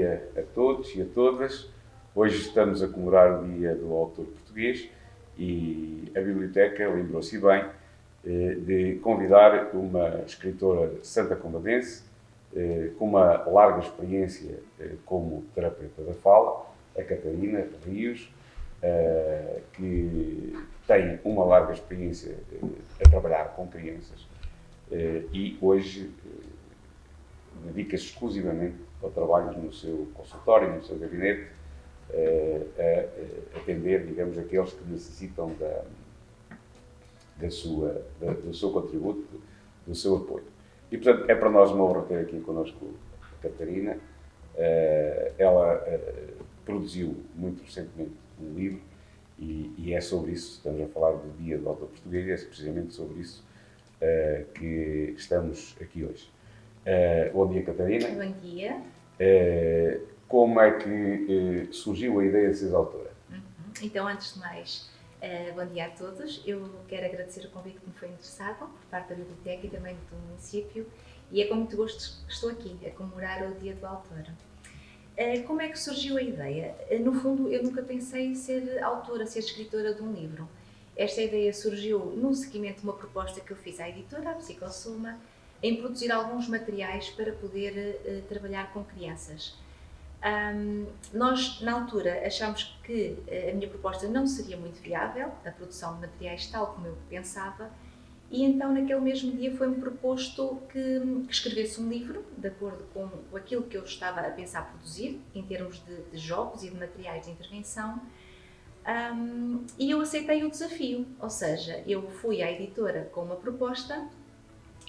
dia a todos e a todas. Hoje estamos a comemorar o Dia do Autor Português e a Biblioteca lembrou-se bem de convidar uma escritora santacombadense com uma larga experiência como terapeuta da fala, a Catarina Rios, que tem uma larga experiência a trabalhar com crianças e hoje dedica-se exclusivamente ao trabalho no seu consultório, no seu gabinete, a atender, digamos, aqueles que necessitam do seu contributo, do seu apoio. E, portanto, é para nós uma honra ter aqui connosco a Catarina. Ela produziu muito recentemente um livro e é sobre isso, estamos a falar do Dia do Autor Português, e é precisamente sobre isso que estamos aqui hoje. Bom dia, Catarina. Bom dia. Como é que surgiu a ideia de ser autora? Então, antes de mais, bom dia a todos. Eu quero agradecer o convite que me foi interessado por parte da Biblioteca e também do município, e é com muito gosto que estou aqui a comemorar o Dia do Autor. Como é que surgiu a ideia? No fundo, eu nunca pensei em ser autora, ser escritora de um livro. Esta ideia surgiu no seguimento de uma proposta que eu fiz à editora, a Psicossoma, em produzir alguns materiais para poder trabalhar com crianças. Nós, na altura, achámos que a minha proposta não seria muito viável, a produção de materiais tal como eu pensava, e então naquele mesmo dia foi-me proposto que escrevesse um livro, de acordo com aquilo que eu estava a pensar produzir, em termos de jogos e de materiais de intervenção, e eu aceitei o desafio, ou seja, eu fui à editora com uma proposta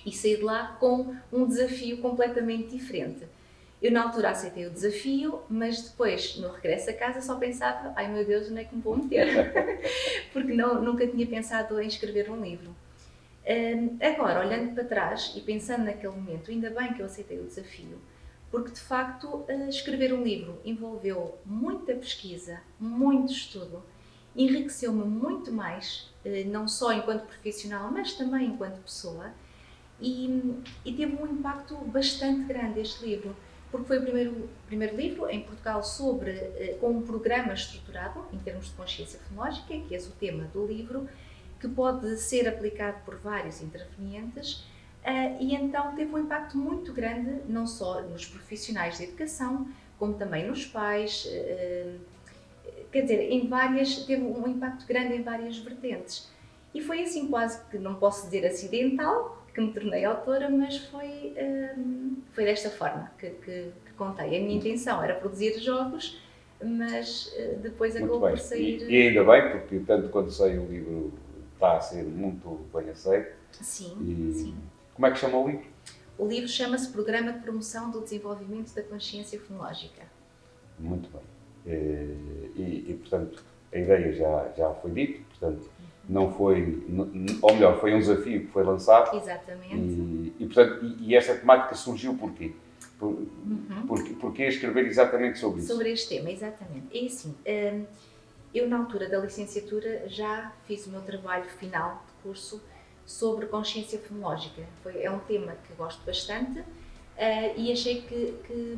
e saí de lá com um desafio completamente diferente. Eu na altura aceitei o desafio, mas depois, no regresso a casa, só pensava, ai meu Deus, onde é que me vou meter? Porque nunca tinha pensado em escrever um livro. Agora, olhando para trás e pensando naquele momento, ainda bem que eu aceitei o desafio, porque de facto escrever um livro envolveu muita pesquisa, muito estudo, enriqueceu-me muito mais, não só enquanto profissional, mas também enquanto pessoa. E teve um impacto bastante grande este livro, porque foi o primeiro livro em Portugal com um programa estruturado em termos de consciência fonológica, que é esse o tema do livro, que pode ser aplicado por vários intervenientes, e então teve um impacto muito grande, não só nos profissionais de educação, como também nos pais, quer dizer, teve um impacto grande em várias vertentes. E foi assim quase que, não posso dizer acidental, que me tornei autora, mas foi desta forma que contei. A minha intenção era produzir jogos, mas depois acabou por sair... E ainda bem, porque tanto quando sai o livro está a ser muito bem aceito. Sim, sim. Como é que chama o livro? O livro chama-se Programa de Promoção do Desenvolvimento da Consciência Fonológica. Muito bem. E portanto, a ideia já foi dita, portanto, não foi, ou melhor, foi um desafio que foi lançado. Exatamente. E esta temática surgiu porquê? Porquê escrever exatamente sobre isso? Sobre este tema, exatamente. É assim, eu na altura da licenciatura já fiz o meu trabalho final de curso sobre consciência fonológica. É um tema que gosto bastante e achei que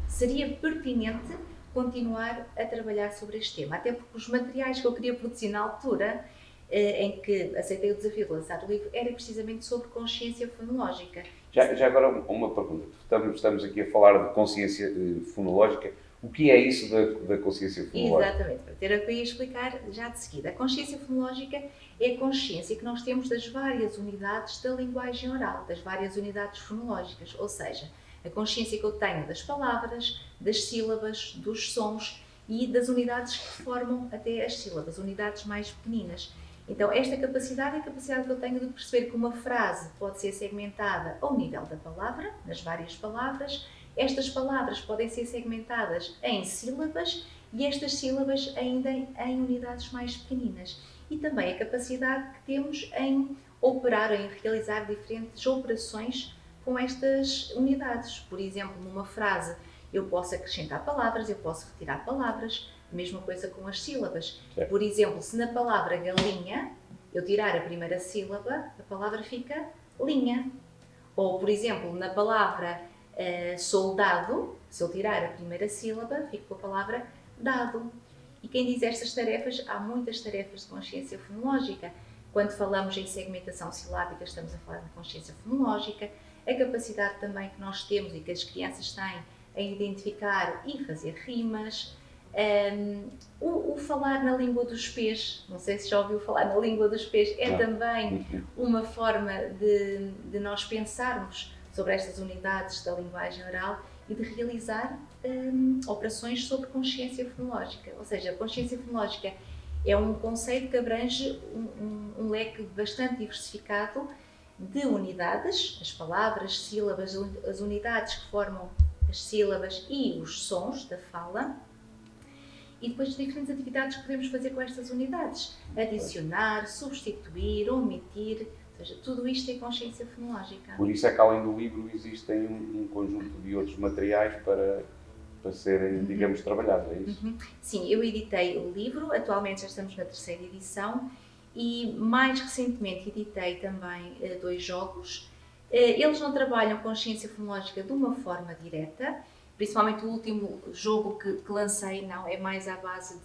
seria pertinente continuar a trabalhar sobre este tema, até porque os materiais que eu queria produzir na altura em que aceitei o desafio de lançar o livro era precisamente sobre consciência fonológica. Já agora uma pergunta, estamos aqui a falar de consciência fonológica. O que é isso da consciência fonológica? Exatamente, era o que eu ia explicar já de seguida. A consciência fonológica é a consciência que nós temos das várias unidades da linguagem oral, das várias unidades fonológicas, ou seja, a consciência que eu tenho das palavras, das sílabas, dos sons e das unidades que formam até as sílabas, unidades mais pequeninas. Então, esta capacidade é a capacidade que eu tenho de perceber que uma frase pode ser segmentada ao nível da palavra, nas várias palavras. Estas palavras podem ser segmentadas em sílabas e estas sílabas ainda em unidades mais pequeninas. E também a capacidade que temos em operar, em realizar diferentes operações com estas unidades. Por exemplo, numa frase eu posso acrescentar palavras, eu posso retirar palavras, a mesma coisa com as sílabas. Certo. Por exemplo, se na palavra galinha eu tirar a primeira sílaba, a palavra fica linha. Ou, por exemplo, na palavra soldado, Se eu tirar a primeira sílaba, fico com a palavra dado. E quem diz estas tarefas, há muitas tarefas de consciência fonológica. Quando falamos em segmentação silábica, estamos a falar de consciência fonológica, a capacidade também que nós temos e que as crianças têm em identificar e fazer rimas, o falar na língua dos pés, não sei se já ouviu falar na língua dos pés, é também uma forma de nós pensarmos sobre estas unidades da linguagem oral e de realizar operações sobre consciência fonológica. Ou seja, a consciência fonológica é um conceito que abrange um leque bastante diversificado de unidades, as palavras, sílabas, as unidades que formam as sílabas e os sons da fala, e depois as diferentes atividades que podemos fazer com estas unidades. Adicionar, substituir, omitir, ou seja, tudo isto é consciência fonológica. Por isso é que além do livro existem um conjunto de outros materiais para serem, digamos, trabalhados, é isso? Sim, eu editei o livro, atualmente já estamos na 3ª edição, e mais recentemente editei também 2 jogos. Eles não trabalham consciência fonológica de uma forma direta, principalmente o último jogo que lancei não é mais à base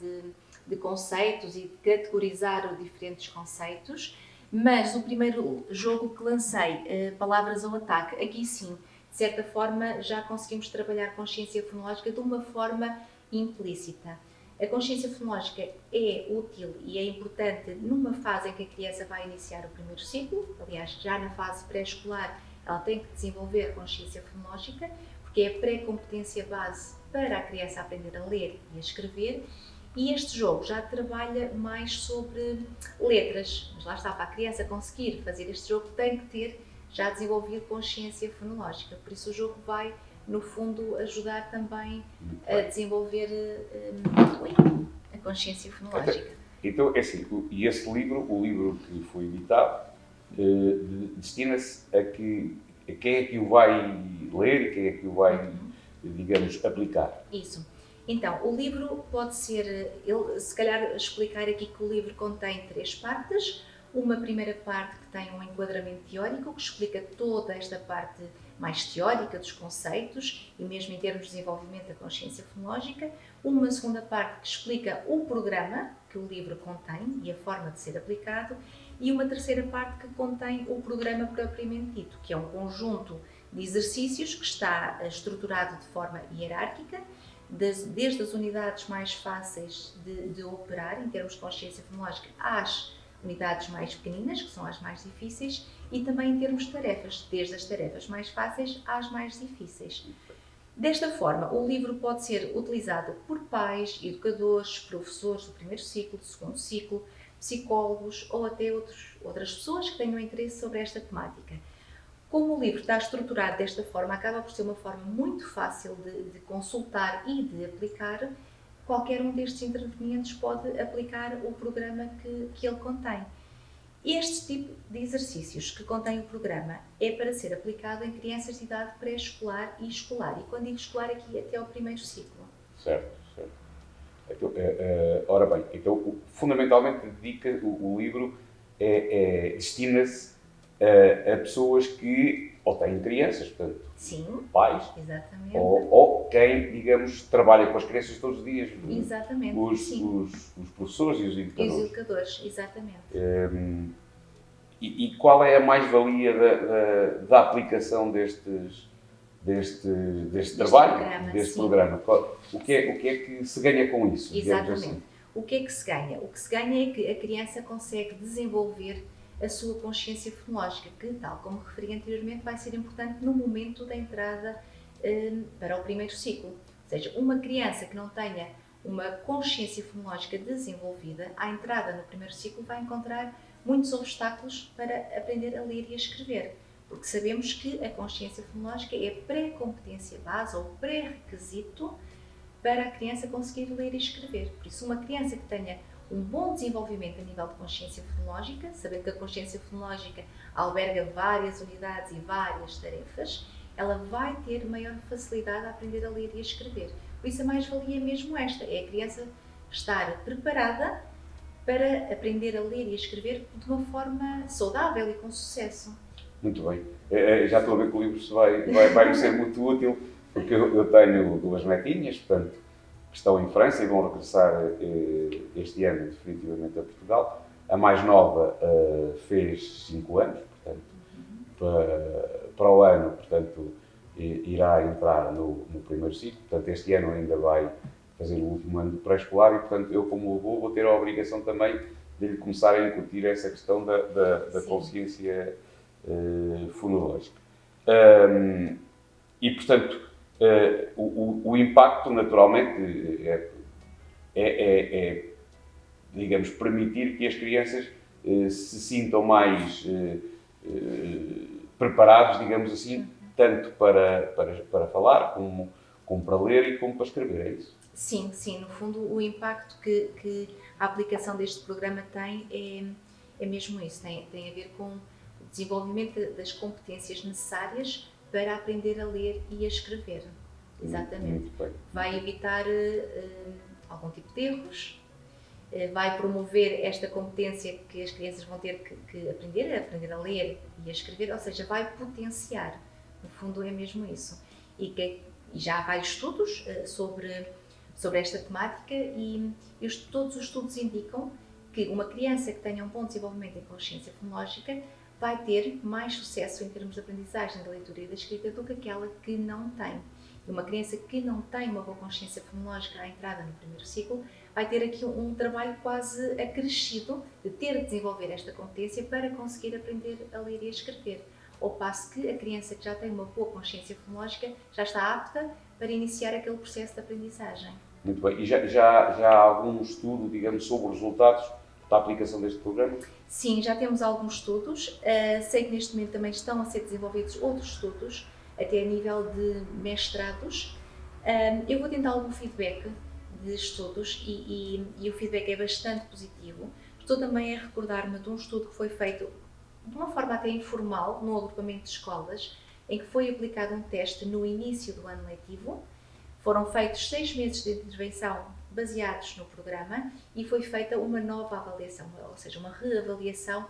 de conceitos e de categorizar os diferentes conceitos, mas o primeiro jogo que lancei, Palavras ao Ataque, aqui sim, de certa forma já conseguimos trabalhar consciência fonológica de uma forma implícita. A consciência fonológica é útil e é importante numa fase em que a criança vai iniciar o primeiro ciclo, aliás, já na fase pré-escolar ela tem que desenvolver consciência fonológica, porque é a pré-competência base para a criança aprender a ler e a escrever, e este jogo já trabalha mais sobre letras, mas lá está, para a criança conseguir fazer este jogo tem que ter já desenvolvido consciência fonológica, por isso o jogo vai, no fundo, ajudar também a desenvolver a consciência fonológica. Então, é assim, e esse livro, o livro que foi editado, destina-se a quem é que o vai ler e quem é que o vai, digamos, aplicar. Isso. Então, o livro pode ser, se calhar explicar aqui que o livro contém 3 partes. Uma primeira parte que tem um enquadramento teórico, que explica toda esta parte mais teórica dos conceitos e mesmo em termos de desenvolvimento da consciência fonológica. Uma segunda parte que explica o programa que o livro contém e a forma de ser aplicado. E uma terceira parte que contém o programa propriamente dito, que é um conjunto de exercícios que está estruturado de forma hierárquica, desde as unidades mais fáceis de operar em termos de consciência fonológica às unidades mais pequeninas, que são as mais difíceis, e também em termos de tarefas, desde as tarefas mais fáceis às mais difíceis. Desta forma, o livro pode ser utilizado por pais, educadores, professores do primeiro ciclo, do segundo ciclo, psicólogos ou até outras pessoas que tenham interesse sobre esta temática. Como o livro está estruturado desta forma, acaba por ser uma forma muito fácil de consultar e de aplicar. Qualquer um destes intervenientes pode aplicar o programa que ele contém. Este tipo de exercícios que contém o programa é para ser aplicado em crianças de idade pré-escolar e escolar. E quando digo escolar, aqui até ao primeiro ciclo. Certo, certo. Então, ora bem, então fundamentalmente o livro destina-se a pessoas que ou têm crianças, portanto, sim, pais, exatamente. Ou quem, digamos, trabalha com as crianças todos os dias. Exatamente, os professores e os educadores. E os educadores, exatamente. E qual é a mais-valia da aplicação deste trabalho, deste programa? O que é que se ganha com isso? Exatamente. Assim? O que é que se ganha? O que se ganha é que a criança consegue desenvolver a sua consciência fonológica, que, tal como referi anteriormente, vai ser importante no momento da entrada para o primeiro ciclo. Ou seja, uma criança que não tenha uma consciência fonológica desenvolvida, à entrada no primeiro ciclo vai encontrar muitos obstáculos para aprender a ler e a escrever, porque sabemos que a consciência fonológica é pré-competência base ou pré-requisito para a criança conseguir ler e escrever. Por isso, uma criança que tenha um bom desenvolvimento a nível de consciência fonológica, sabendo que a consciência fonológica alberga várias unidades e várias tarefas, ela vai ter maior facilidade a aprender a ler e a escrever. Por isso a mais-valia é mesmo esta, é a criança estar preparada para aprender a ler e a escrever de uma forma saudável e com sucesso. Muito bem. Já estou a ver que o livro vai me ser muito útil, porque eu tenho duas netinhas, portanto, que estão em França e vão regressar este ano definitivamente a Portugal. A mais nova fez 5 anos, portanto, para o ano, portanto, irá entrar no primeiro ciclo. Portanto, este ano ainda vai fazer o último ano de pré-escolar e, portanto, eu como avô vou ter a obrigação também de lhe começar a incutir essa questão da consciência fonológica. E, portanto, o impacto, naturalmente, digamos, permitir que as crianças se sintam mais preparados, digamos assim, tanto para falar, como para ler e como para escrever, é isso? Sim, sim. No fundo, o impacto que a aplicação deste programa tem é mesmo isso. Tem a ver com o desenvolvimento das competências necessárias para aprender a ler e a escrever. Exatamente. Muito bem. Vai evitar algum tipo de erros, vai promover esta competência que as crianças vão ter que aprender a ler e a escrever, ou seja, vai potenciar. No fundo, é mesmo isso. E já há vários estudos sobre esta temática e todos os estudos indicam que uma criança que tenha um bom desenvolvimento em consciência fonológica vai ter mais sucesso em termos de aprendizagem da leitura e da escrita do que aquela que não tem. E uma criança que não tem uma boa consciência fonológica à entrada no primeiro ciclo vai ter aqui um trabalho quase acrescido de ter de desenvolver esta competência para conseguir aprender a ler e a escrever. Ao passo que a criança que já tem uma boa consciência fonológica já está apta para iniciar aquele processo de aprendizagem. Muito bem. E já há algum estudo, digamos, sobre os resultados da aplicação deste programa? Sim, já temos alguns estudos. Sei que neste momento também estão a ser desenvolvidos outros estudos, até a nível de mestrados. Eu vou tentar algum feedback de estudos e o feedback é bastante positivo. Estou também a recordar-me de um estudo que foi feito de uma forma até informal, num agrupamento de escolas, em que foi aplicado um teste no início do ano letivo. Foram feitos 6 meses de intervenção baseados no programa e foi feita uma nova avaliação, ou seja, uma reavaliação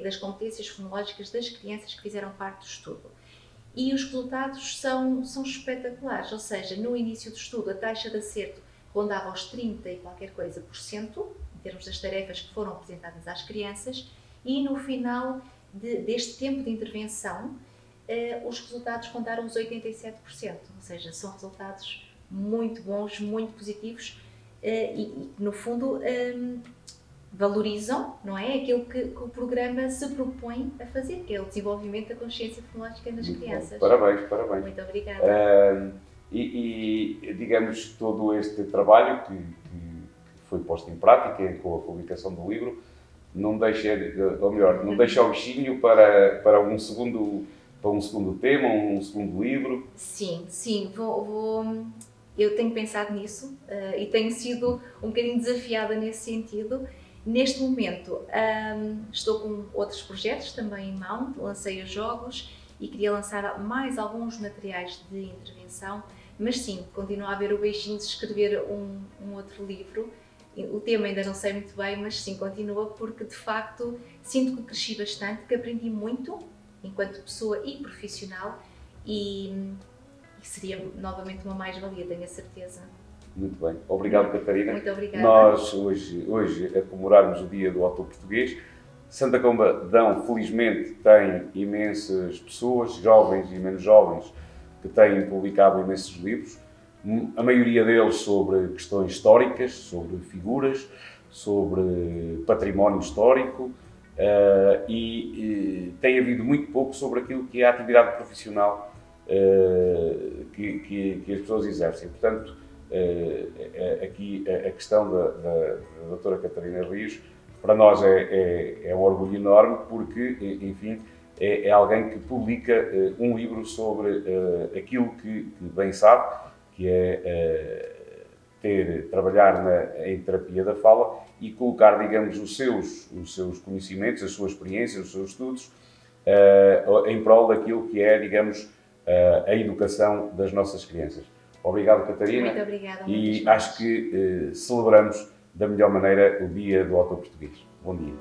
das competências fonológicas das crianças que fizeram parte do estudo. E os resultados são espetaculares, ou seja, no início do estudo a taxa de acerto rondava aos 30 e qualquer coisa por cento, em termos das tarefas que foram apresentadas às crianças, e no final deste tempo de intervenção, os resultados rondaram os 87%, ou seja, são resultados muito bons, muito positivos e no fundo, valorizam, não é, aquilo que o programa se propõe a fazer, que é o desenvolvimento da consciência fonológica nas crianças. Parabéns, parabéns. Muito obrigada. Digamos, todo este trabalho que foi posto em prática com a publicação do livro, não deixa, ou melhor, não deixa o bichinho para um segundo tema, um segundo livro? Sim, eu tenho pensado nisso e tenho sido um bocadinho desafiada nesse sentido. Neste momento estou com outros projetos também em mão, lancei os jogos e queria lançar mais alguns materiais de intervenção, mas sim, continuo a haver o beijinho de escrever um outro livro. O tema ainda não sei muito bem, mas sim, continua porque de facto sinto que cresci bastante, que aprendi muito enquanto pessoa e profissional e seria novamente uma mais-valia, tenho a certeza. Muito bem. Obrigado, Catarina. Muito obrigada. Nós hoje a comemorarmos o Dia do Autor Português. Santa Combadão, felizmente, tem imensas pessoas, jovens e menos jovens, que têm publicado imensos livros. A maioria deles sobre questões históricas, sobre figuras, sobre património histórico e tem havido muito pouco sobre aquilo que é a atividade profissional que as pessoas exercem. Portanto, aqui a questão da doutora Catarina Rios, para nós é um orgulho enorme porque, enfim, é alguém que publica um livro sobre aquilo que bem sabe, que é trabalhar em terapia da fala e colocar, digamos, os seus conhecimentos, as suas experiências, os seus estudos em prol daquilo que é, digamos, a educação das nossas crianças. Obrigado, Catarina. Muito obrigada. E acho que celebramos da melhor maneira o Dia do Autor Português. Bom dia.